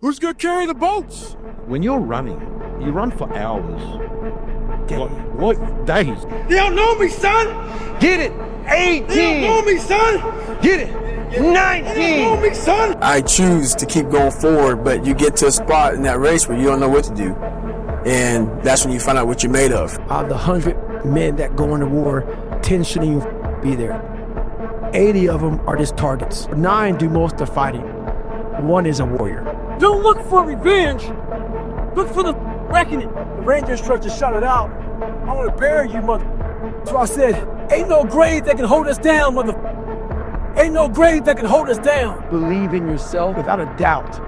Who's gonna carry the boats? When you're running, you run for hours. What days? They don't know me, son! Get it! 18! They don't know me, son! Get it! 19! They don't know me, son! I choose to keep going forward, but you get to a spot in that race where you don't know what to do. And that's when you find out what you're made of. Out of the 100 men that go into war, 10 shouldn't even be there. 80 of them are just targets. 9 do most of the fighting. 1 is a warrior. Don't look for revenge. Look for the reckoning. The ranger instructor shouted out, I want to bury you, mother. So I said, ain't no grave that can hold us down, mother. Ain't no grave that can hold us down. Believe in yourself without a doubt.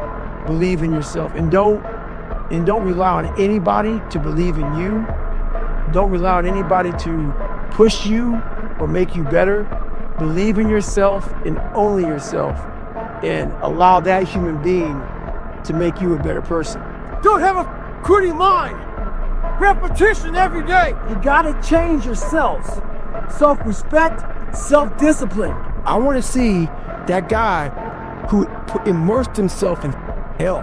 Believe in yourself and don't rely on anybody to believe in you. Don't rely on anybody to push you or make you better. Believe in yourself and only yourself, and allow that human being to make you a better person. Don't have a quitting mind. Repetition every day. You gotta change yourself. Self-respect, self-discipline. I want to see that guy who immersed himself in hell,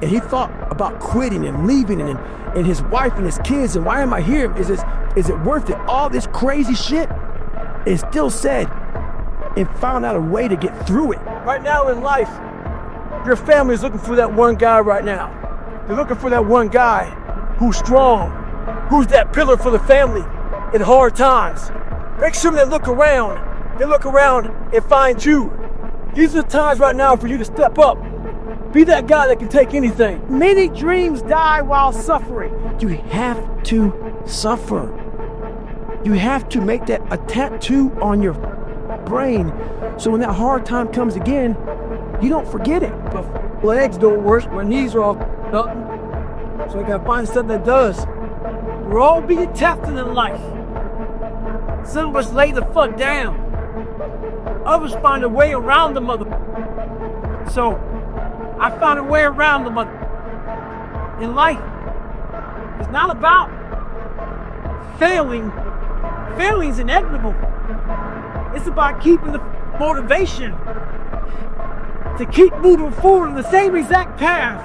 and he thought about quitting and leaving and his wife and his kids, and why am I here? Is it worth it? All this crazy shit? And still said and found out a way to get through it. Right now in life, your family is looking for that one guy right now. They're looking for that one guy who's strong, who's that pillar for the family in hard times. Make sure they look around and find you. These are the times right now for you to step up. Be that guy that can take anything. Many dreams die while suffering. You have to suffer. You have to make that a tattoo on your brain, so when that hard time comes again, you don't forget it. My legs don't work, my knees are all up, so I gotta find something that does. We're all being tested in life. Some of us lay the fuck down. Others find a way around the mother. So, I found a way around the mother. In life, it's not about failing. Failing's inevitable. It's about keeping the motivation to keep moving forward in the same exact path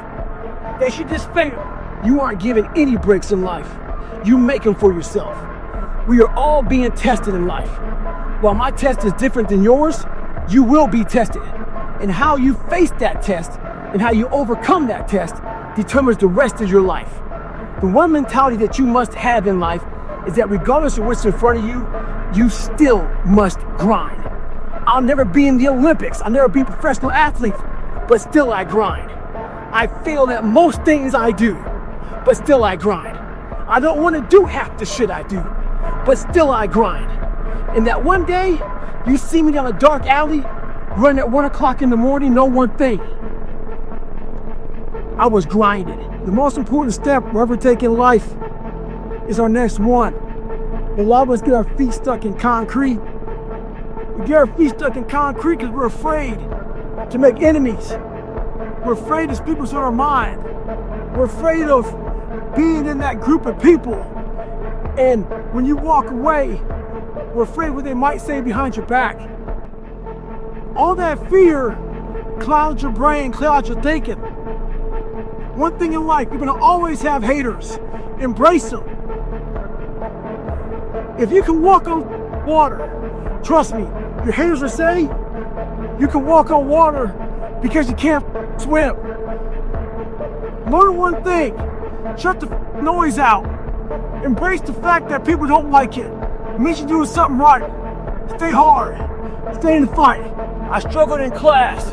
that you just failed. You aren't given any breaks in life. You make them for yourself. We are all being tested in life. While my test is different than yours, you will be tested. And how you face that test and how you overcome that test determines the rest of your life. The one mentality that you must have in life is that regardless of what's in front of you, you still must grind. I'll never be in the Olympics, I'll never be a professional athlete, but still I grind. I fail at most things I do, but still I grind. I don't want to do half the shit I do, but still I grind. And that one day, you see me down a dark alley, running at 1 o'clock in the morning, know one thing. I was grinding. The most important step we'll ever take in life is our next one. A lot of us get our feet stuck in concrete. We get our feet stuck in concrete because we're afraid to make enemies. We're afraid to speak what's on our mind. We're afraid of being in that group of people. And when you walk away, we're afraid what they might say behind your back. All that fear clouds your brain, clouds your thinking. One thing in life, you're gonna always have haters. Embrace them. If you can walk on water, trust me, your haters will say you can walk on water because you can't swim. Learn one thing, shut the noise out. Embrace the fact that people don't like it. It means you're doing something right. Stay hard, stay in the fight. I struggled in class,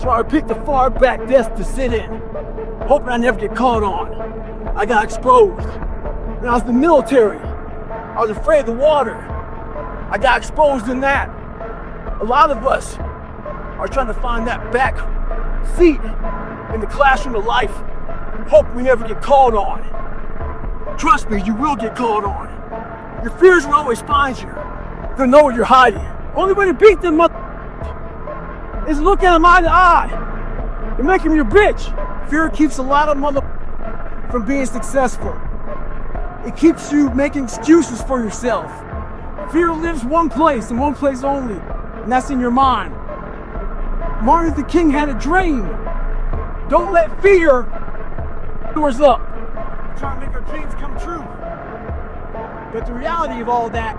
so I picked the far back desk to sit in, hoping I never get caught on. I got exposed. When I was in the military, I was afraid of the water. I got exposed in that. A lot of us are trying to find that back seat in the classroom of life, hope we never get called on. Trust me, you will get called on. Your fears will always find you. They'll know what you're hiding. Only way to beat them is look at them eye to eye and make them your bitch. Fear keeps a lot of from being successful. It keeps you making excuses for yourself. Fear lives one place and one place only, and that's in your mind. Martin Luther King had a dream. Don't let fear doors up. Trying to make our dreams come true. But the reality of all that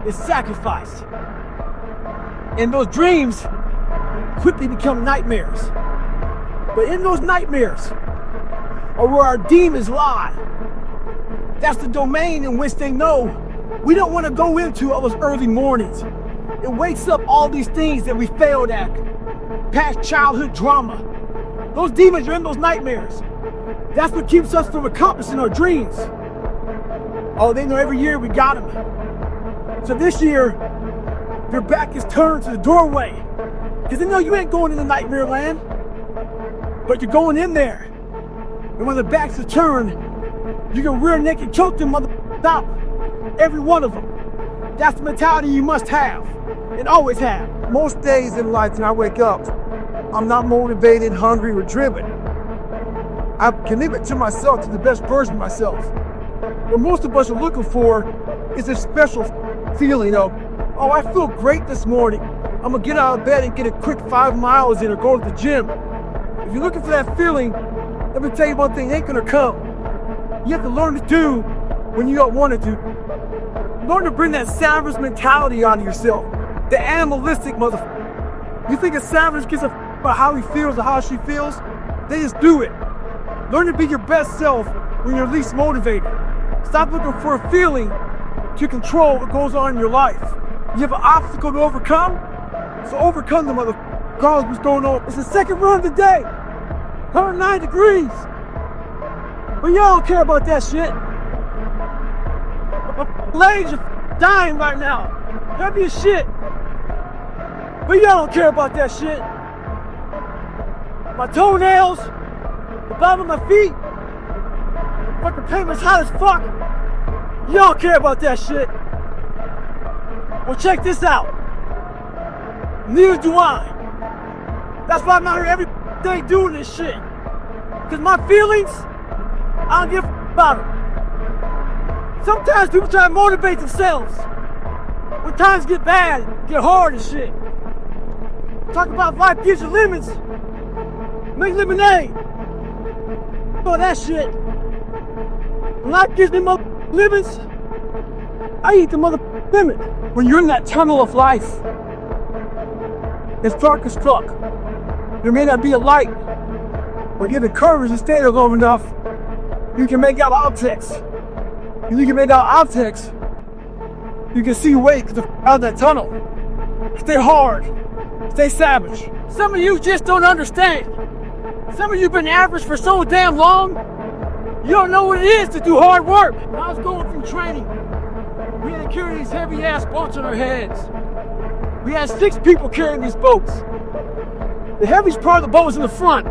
is sacrifice. And those dreams quickly become nightmares. But in those nightmares are where our demons lie. That's the domain in which they know we don't want to go into all those early mornings. It wakes up all these things that we failed at. Past childhood drama. Those demons are in those nightmares. That's what keeps us from accomplishing our dreams. Oh, they know every year we got them. So this year, their back is turned to the doorway. Because they know you ain't going into nightmare land. But you're going in there. And when the backs are turned, you can rear naked choke them motherfuckers out. Every one of them. That's the mentality you must have. And always have. Most days in life when I wake up, I'm not motivated, hungry, or driven. I can leave it to myself, to the best version of myself. What most of us are looking for is a special feeling of, oh, I feel great this morning. I'm gonna get out of bed and get a quick 5 miles in or go to the gym. If you're looking for that feeling, let me tell you one thing, it ain't gonna come. You have to learn to do when you don't want to do. Learn to bring that savage mentality onto yourself. The animalistic motherfucker. You think a savage gives a about how he feels or how she feels? They just do it. Learn to be your best self when you're least motivated. Stop looking for a feeling to control what goes on in your life. You have an obstacle to overcome? So overcome the motherfucker. Regardless what's going on. It's the second run of the day. 109 degrees. But y'all don't care about that shit. My legs are dying right now. Heavy as shit. But y'all don't care about that shit. My toenails, the bottom of my feet, fucking pavement's hot as fuck. Y'all don't care about that shit. Well, check this out. Neither do I. That's why I'm out here every day doing this shit. Because my feelings, I don't give a about them. Sometimes people try to motivate themselves. When times get bad, get hard and shit. Talk about life gives you lemons. Make lemonade. All that shit. When life gives me lemons, I eat the lemon. When you're in that tunnel of life, it's dark as fuck. There may not be a light, but given courage to stay there long enough, you can make out objects. If you can make out objects, you can see way out of that tunnel. Stay hard. Stay savage. Some of you just don't understand. Some of you been average for so damn long, you don't know what it is to do hard work. When I was going through training, we had to carry these heavy ass boats on our heads. We had 6 people carrying these boats. The heaviest part of the boat was in the front.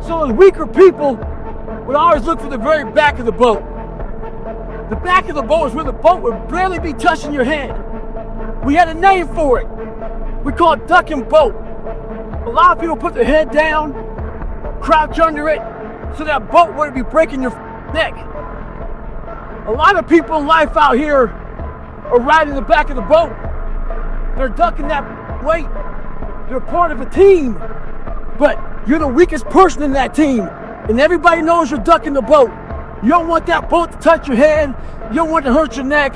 So the weaker people would always look for the very back of the boat. The back of the boat is where the boat would barely be touching your head. We had a name for it. We call it ducking boat. A lot of people put their head down, crouch under it, so that boat wouldn't be breaking your neck. A lot of people in life out here are riding the back of the boat. They're ducking that weight. They're part of a team, but you're the weakest person in that team, and everybody knows you're ducking the boat. You don't want that boat to touch your head. You don't want it to hurt your neck,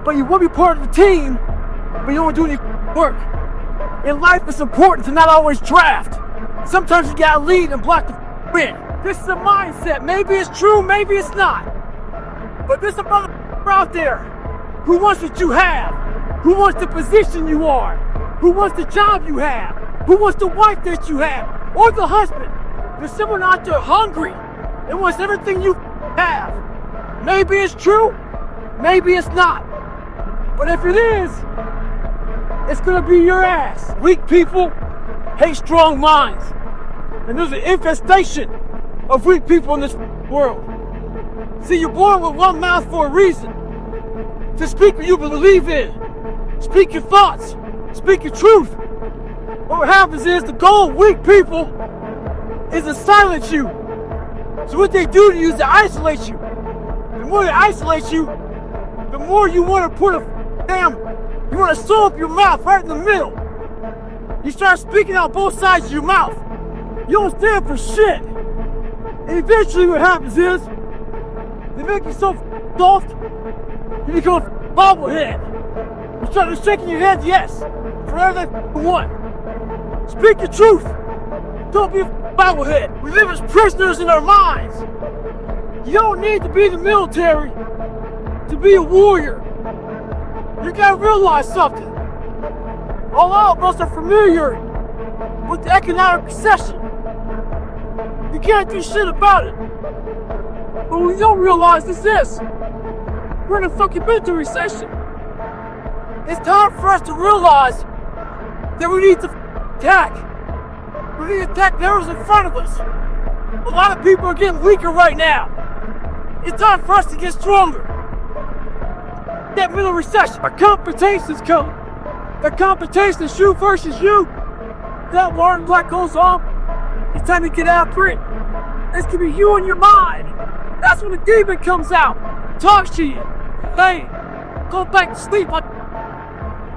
but you want to be part of the team, but you don't want to do any work. In life, it's important to not always draft. Sometimes you gotta lead and block the win. This is a mindset. Maybe it's true, maybe it's not. But there's a motherfucker out there who wants what you have, who wants the position you are, who wants the job you have, who wants the wife that you have, or the husband. There's someone out there hungry and wants everything you have. Maybe it's true, maybe it's not. But if it is, it's gonna be your ass. Weak people hate strong minds. And there's an infestation of weak people in this world. See, you're born with one mouth for a reason. To speak what you believe in. Speak your thoughts. Speak your truth. What happens is the goal of weak people is to silence you. So what they do to you is to isolate you. The more they isolate you, the more you want to put you want to sew up your mouth right in the middle. You start speaking out both sides of your mouth. You don't stand for shit. And eventually what happens is, they make you so soft, you become a bobblehead. You start shaking your head, yes, for everything they want. Speak the truth. Don't be a bobblehead. We live as prisoners in our minds. You don't need to be in the military to be a warrior. You gotta realize something. All of us are familiar with the economic recession. You can't do shit about it. But we don't realize this. We're in a fucking mental recession. It's time for us to realize that we need to attack. We need to attack those in front of us. A lot of people are getting weaker right now. It's time for us to get stronger. That middle recession. Our competition's coming. The competition is you versus you. That Warren Black goes on. It's time to get after it. This could be you and your mind. That's when the demon comes out. Talks to you. Hey, go back to sleep.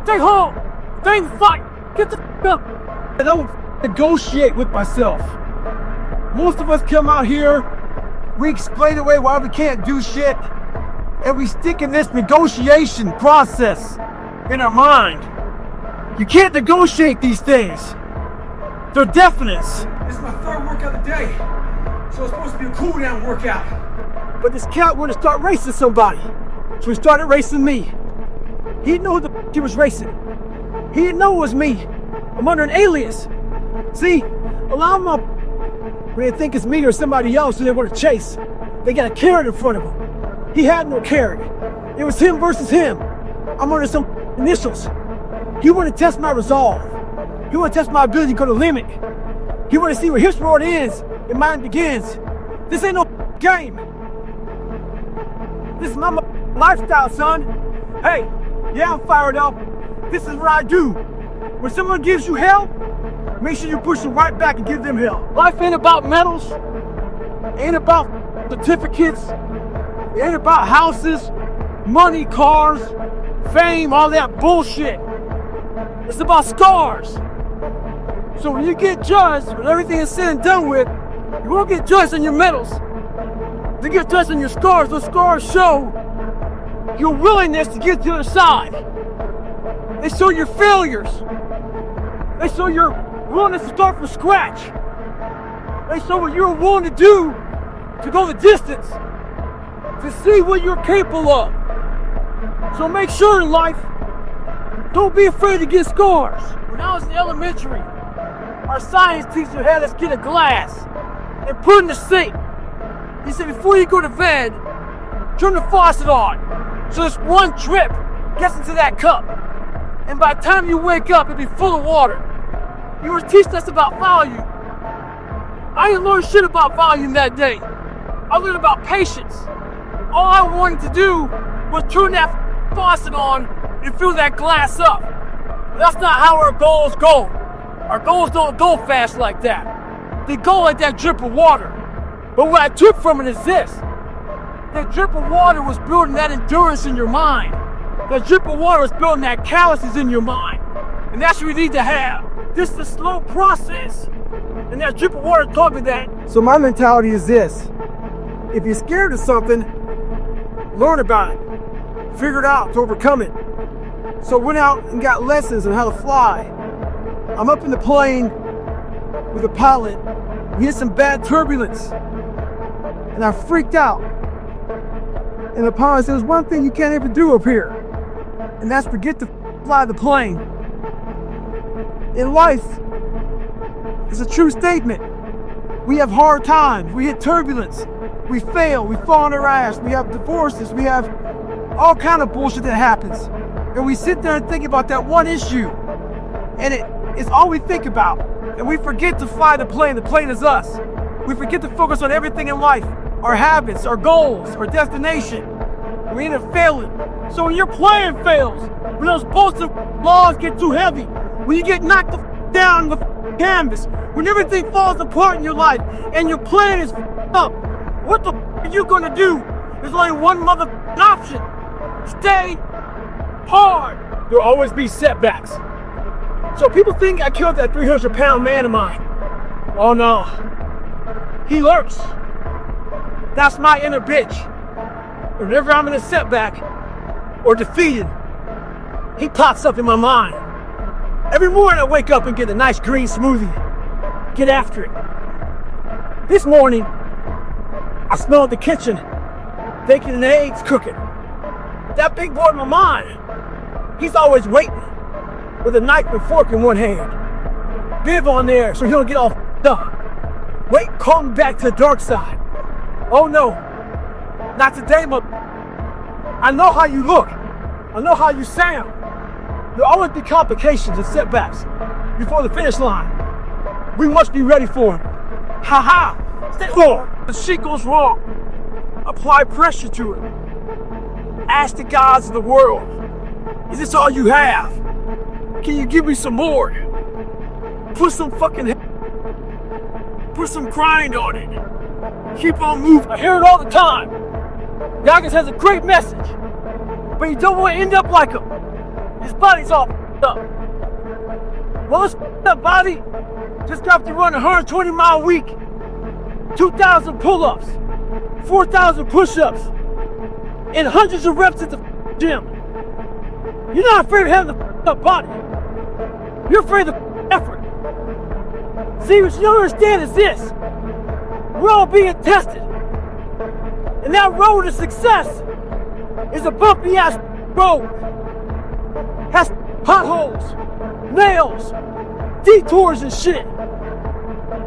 Stay home. Stay in the fight. Get the f up. I don't negotiate with myself. Most of us come out here, we explain away why we can't do shit, and we stick in this negotiation process in our mind. You can't negotiate these things. They're definites. This is my third workout of the day, so it's supposed to be a cool down workout. But this cat wanted to start racing somebody, so he started racing me. He didn't know who the f he was racing. He didn't know it was me. I'm under an alias. See, a lot of them, when they think it's me or somebody else who they want to chase, they got a carrot in front of them. He had no carrot. It was him versus him. I'm under some initials. He wanted to test my resolve. He wanted to test my ability to go to limit. He wanted to see where his road ends and mine begins. This ain't no game. This is my lifestyle, son. Hey, yeah, I'm fired up. This is what I do. When someone gives you hell, make sure you push them right back and give them hell. Life ain't about medals, ain't about certificates, it ain't about houses, money, cars, fame, all that bullshit. It's about scars. So when you get judged, when everything is said and done with, you won't get judged on your medals. You get judged on your scars. Those scars show your willingness to get to the other side. They show your failures. They show your willingness to start from scratch. They show what you're willing to do to go the distance, to see what you're capable of. So make sure in life, don't be afraid to get scars. When I was in elementary, our science teacher had us get a glass and put it in the sink. He said, before you go to bed, turn the faucet on. So this one drip gets into that cup. And by the time you wake up, it'll be full of water. You were teaching us about volume. I didn't learn shit about volume that day. I learned about patience. All I wanted to do was turn that faucet on and fill that glass up. That's not how our goals go. Our goals don't go fast like that. They go like that drip of water. But what I took from it is this. That drip of water was building that endurance in your mind. That drip of water was building that calluses in your mind. And that's what we need to have. This is a slow process. And that drip of water taught me that. So my mentality is this. If you're scared of something, learn about it. Figure it out to overcome it. So I went out and got lessons on how to fly. I'm up in the plane with a pilot. We hit some bad turbulence. And I freaked out. And the pilot said, there's one thing you can't ever do up here. And that's forget to fly the plane. In life, it's a true statement. We have hard times. We hit turbulence. We fail. We fall on our ass. We have divorces. We have all kind of bullshit that happens. And we sit there and think about that one issue. And it's all we think about. And we forget to fly the plane. The plane is us. We forget to focus on everything in life. Our habits, our goals, our destination. And we end up failing. So when your plan fails, when those bolts of laws get too heavy, when you get knocked down the canvas, when everything falls apart in your life and your plan is up, what the are you gonna do? There's only one option. Stay hard. There'll always be setbacks. So people think I killed that 300-pound man of mine. Oh no, he lurks. That's my inner bitch. Whenever I'm in a setback or defeated, he pops up in my mind. Every morning I wake up and get a nice green smoothie. Get after it. This morning, I smelled the kitchen, bacon and eggs cooking. That big boy in my mind, he's always waiting with a knife and fork in one hand. Bib on there so he don't get all f***ed up. Wait, call me back to the dark side. Oh no, not today, I know how you look. I know how you sound. There'll always be complications and setbacks before the finish line. We must be ready for them. Ha ha! Stay on. If shit goes wrong, apply pressure to it. Ask the gods of the world, is this all you have? Can you give me some more? Put some grind on it. Keep on moving. I hear it all the time. Goggins has a great message, but you don't want to end up like him. His body's all f***ed up. Well, his f***ed up body just got to run a 120-mile week, 2,000 pull-ups, 4,000 push-ups, and hundreds of reps at the gym. You're not afraid of having the f***ed up body. You're afraid of the effort. See, what you don't understand is this. We're all being tested. And that road to success is a bumpy ass road. Has potholes, nails, detours and shit.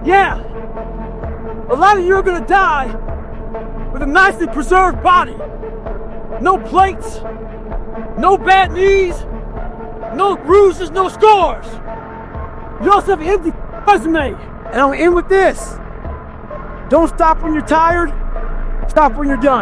Yeah. A lot of you are gonna die with a nicely preserved body. No plates, no bad knees, no bruises, no scars. You also have an empty resume. And I'll end with this. Don't stop when you're tired. Stop when you're done.